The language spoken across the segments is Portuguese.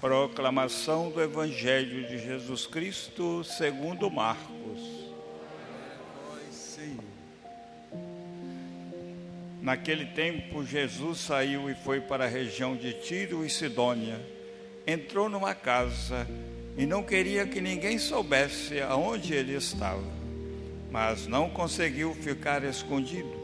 Proclamação do Evangelho de Jesus Cristo segundo Marcos. Naquele tempo, Jesus saiu e foi para a região de Tiro e Sidônia. Entrou numa casa e não queria que ninguém soubesse aonde ele estava, mas não conseguiu ficar escondido.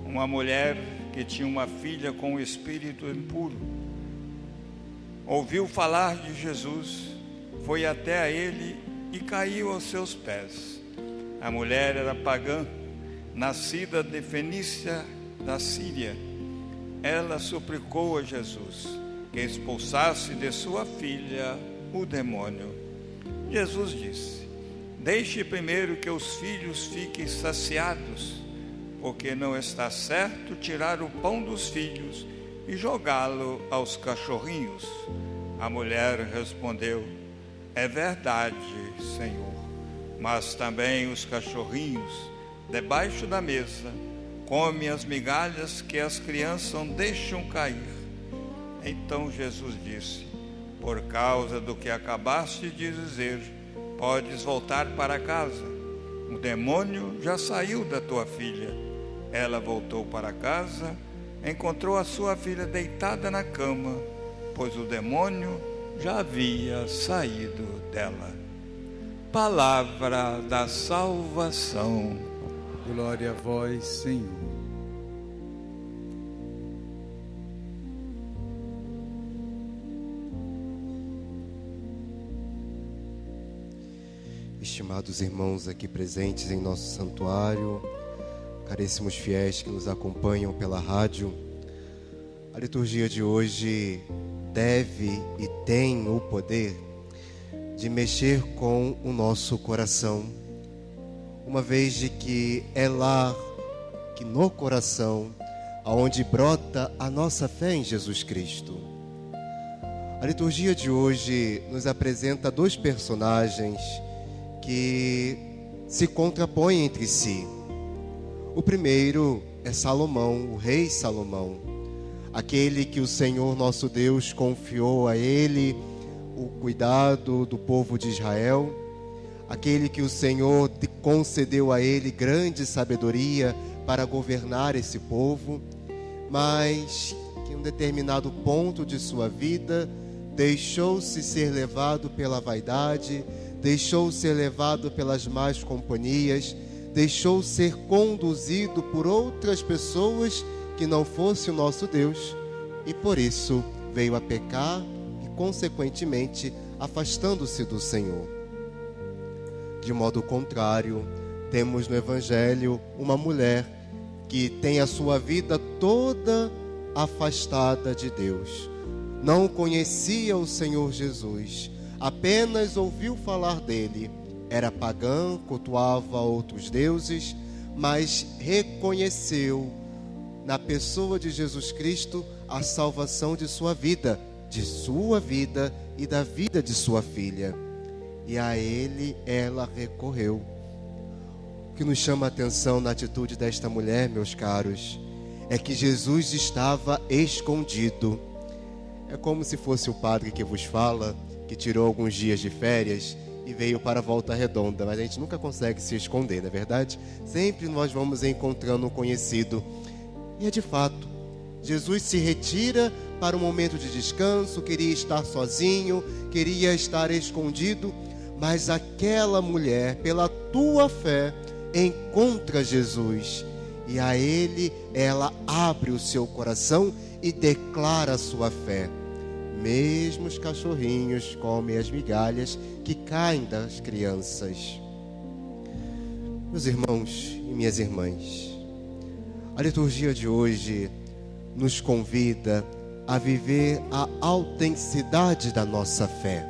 Uma mulher que tinha uma filha com um espírito impuro ouviu falar de Jesus, foi até a ele e caiu aos seus pés. A mulher era pagã, nascida de Fenícia da Síria. Ela suplicou a Jesus que expulsasse de sua filha o demônio. Jesus disse: deixe primeiro que os filhos fiquem saciados, porque não está certo tirar o pão dos filhos e jogá-lo aos cachorrinhos. A mulher respondeu: é verdade, Senhor, mas também os cachorrinhos, debaixo da mesa, comem as migalhas que as crianças deixam cair. Então Jesus disse: por causa do que acabaste de dizer, podes voltar para casa. O demônio já saiu da tua filha. Ela voltou para casa, encontrou a sua filha deitada na cama, pois o demônio já havia saído dela. Palavra da salvação. Glória a vós, Senhor. Estimados irmãos aqui presentes em nosso santuário, caríssimos fiéis que nos acompanham pela rádio, a liturgia de hoje deve e tem o poder de mexer com o nosso coração, uma vez de que é lá, que no coração, aonde brota a nossa fé em Jesus Cristo. A liturgia de hoje nos apresenta dois personagens que se contrapõem entre si. O primeiro é Salomão, o rei Salomão, aquele que o Senhor nosso Deus confiou a ele o cuidado do povo de Israel, aquele que o Senhor concedeu a ele grande sabedoria para governar esse povo, mas que em um determinado ponto de sua vida deixou-se ser levado pela vaidade, deixou ser levado pelas más companhias, deixou ser conduzido por outras pessoas que não fosse o nosso Deus, e por isso veio a pecar e consequentemente afastando-se do Senhor. De modo contrário, temos no Evangelho uma mulher que tem a sua vida toda afastada de Deus. Não conhecia o Senhor Jesus, apenas ouviu falar dele. Era pagã, cultuava outros deuses, mas reconheceu na pessoa de Jesus Cristo a salvação de sua vida e da vida de sua filha. E a ele ela recorreu. O que nos chama a atenção na atitude desta mulher, meus caros, é que Jesus estava escondido. É como se fosse o padre que vos fala, que tirou alguns dias de férias e veio para a Volta Redonda, mas a gente nunca consegue se esconder, não é verdade? Sempre nós vamos encontrando um conhecido. E é de fato, Jesus se retira para um momento de descanso, queria estar sozinho, queria estar escondido, mas aquela mulher, pela tua fé, encontra Jesus. E a ele, ela abre o seu coração e declara a sua fé. Mesmo os cachorrinhos comem as migalhas que caem das crianças. Meus irmãos e minhas irmãs, a liturgia de hoje nos convida a viver a autenticidade da nossa fé.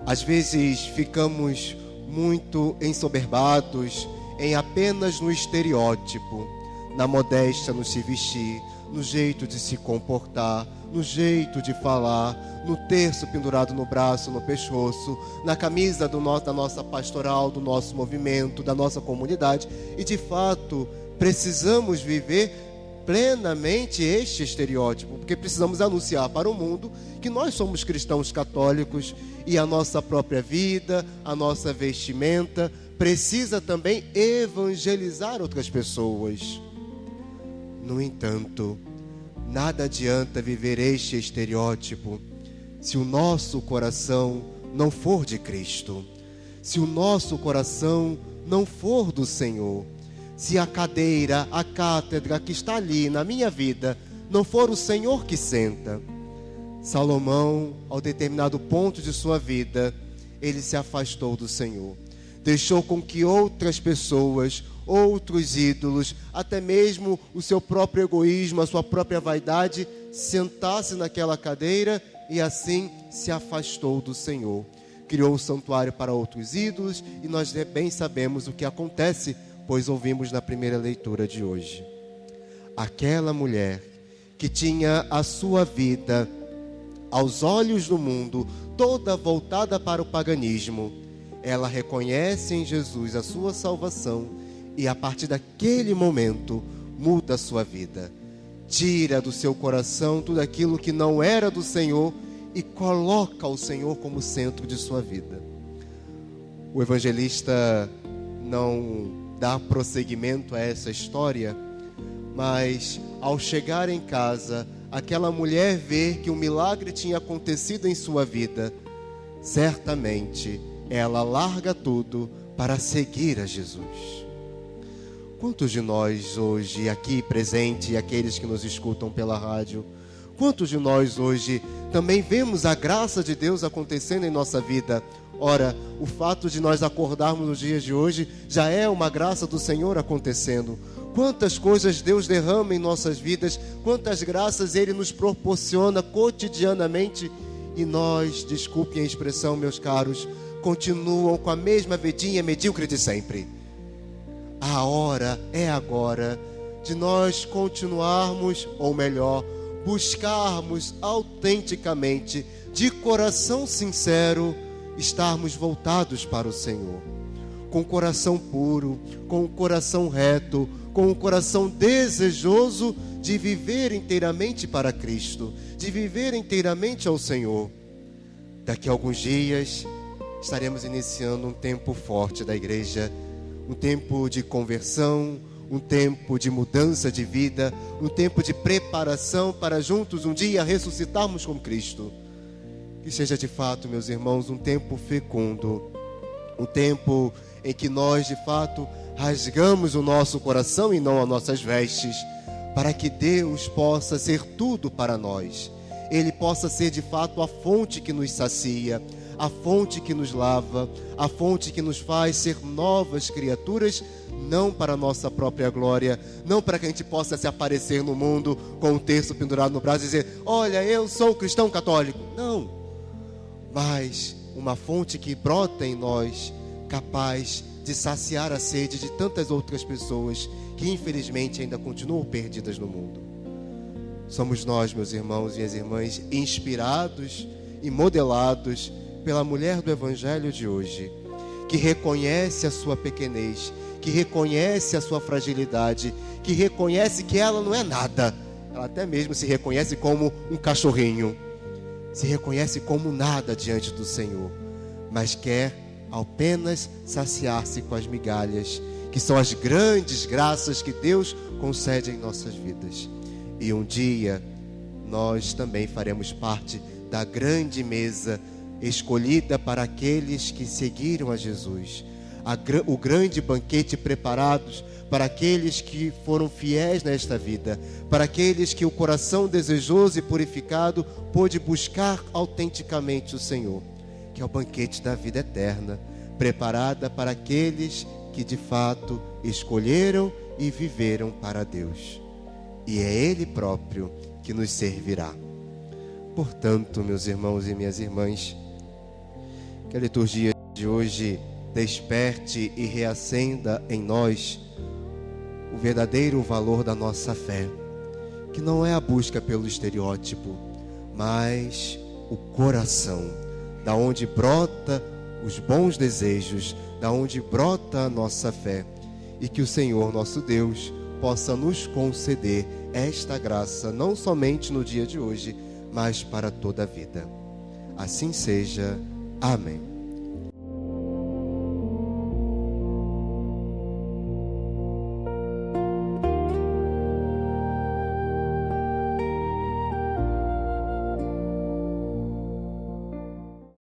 Às vezes ficamos muito ensoberbados em apenas no estereótipo, na modéstia no se vestir, no jeito de se comportar, no jeito de falar, no terço pendurado no braço, no pescoço, na camisa da nossa pastoral, do nosso movimento, da nossa comunidade. E de fato, precisamos viver plenamente este estereótipo, porque precisamos anunciar para o mundo que nós somos cristãos católicos e a nossa própria vida, a nossa vestimenta precisa também evangelizar outras pessoas. No entanto, nada adianta viver este estereótipo se o nosso coração não for de Cristo, se o nosso coração não for do Senhor, se a cadeira, a cátedra que está ali na minha vida não for o Senhor que senta. Salomão, ao determinado ponto de sua vida, ele se afastou do Senhor. Deixou com que outras pessoas, outros ídolos, até mesmo o seu próprio egoísmo, a sua própria vaidade, sentasse naquela cadeira e assim se afastou do Senhor. Criou um santuário para outros ídolos e nós bem sabemos o que acontece, pois ouvimos na primeira leitura de hoje. Aquela mulher que tinha a sua vida, aos olhos do mundo, toda voltada para o paganismo, ela reconhece em Jesus a sua salvação e a partir daquele momento muda a sua vida. Tira do seu coração tudo aquilo que não era do Senhor e coloca o Senhor como centro de sua vida. O evangelista não dá prosseguimento a essa história, mas ao chegar em casa, aquela mulher vê que um milagre tinha acontecido em sua vida. Certamente ela larga tudo para seguir a Jesus. Quantos de nós hoje aqui presentes e aqueles que nos escutam pela rádio, quantos de nós hoje também vemos a graça de Deus acontecendo em nossa vida? Ora, o fato de nós acordarmos nos dias de hoje já é uma graça do Senhor acontecendo. Quantas coisas Deus derrama em nossas vidas, quantas graças Ele nos proporciona cotidianamente e nós, desculpem a expressão, meus caros, continuam com a mesma vidinha medíocre de sempre. A hora é agora de nós continuarmos, ou melhor, buscarmos autenticamente, de coração sincero, estarmos voltados para o Senhor, com o coração puro, com o coração reto, com o coração desejoso de viver inteiramente para Cristo, de viver inteiramente ao Senhor. Daqui a alguns dias estaremos iniciando um tempo forte da igreja, um tempo de conversão, um tempo de mudança de vida, um tempo de preparação para juntos um dia ressuscitarmos com Cristo. Que seja de fato, meus irmãos, um tempo fecundo, um tempo em que nós de fato rasgamos o nosso coração e não as nossas vestes, para que Deus possa ser tudo para nós. Ele possa ser de fato a fonte que nos sacia, a fonte que nos lava, a fonte que nos faz ser novas criaturas, não para a nossa própria glória, não para que a gente possa se aparecer no mundo com um terço pendurado no braço e dizer: olha, eu sou cristão católico. Não, mas uma fonte que brota em nós, capaz de saciar a sede de tantas outras pessoas que infelizmente ainda continuam perdidas no mundo. Somos nós, meus irmãos e minhas irmãs, inspirados e modelados pela mulher do Evangelho de hoje, que reconhece a sua pequenez, que reconhece a sua fragilidade, que reconhece que ela não é nada. Ela até mesmo se reconhece como um cachorrinho, se reconhece como nada diante do Senhor, mas quer apenas saciar-se com as migalhas, que são as grandes graças que Deus concede em nossas vidas. E um dia nós também faremos parte da grande mesa escolhida para aqueles que seguiram a Jesus, o grande banquete preparados para aqueles que foram fiéis nesta vida, para aqueles que o coração desejoso e purificado pôde buscar autenticamente o Senhor, que é o banquete da vida eterna, preparada para aqueles que de fato escolheram e viveram para Deus. E é Ele próprio que nos servirá. Portanto, meus irmãos e minhas irmãs, que a liturgia de hoje desperte e reacenda em nós o verdadeiro valor da nossa fé, que não é a busca pelo estereótipo, mas o coração, da onde brota os bons desejos, da onde brota a nossa fé, e que o Senhor nosso Deus possa nos conceder esta graça, não somente no dia de hoje, mas para toda a vida. Assim seja. Amém.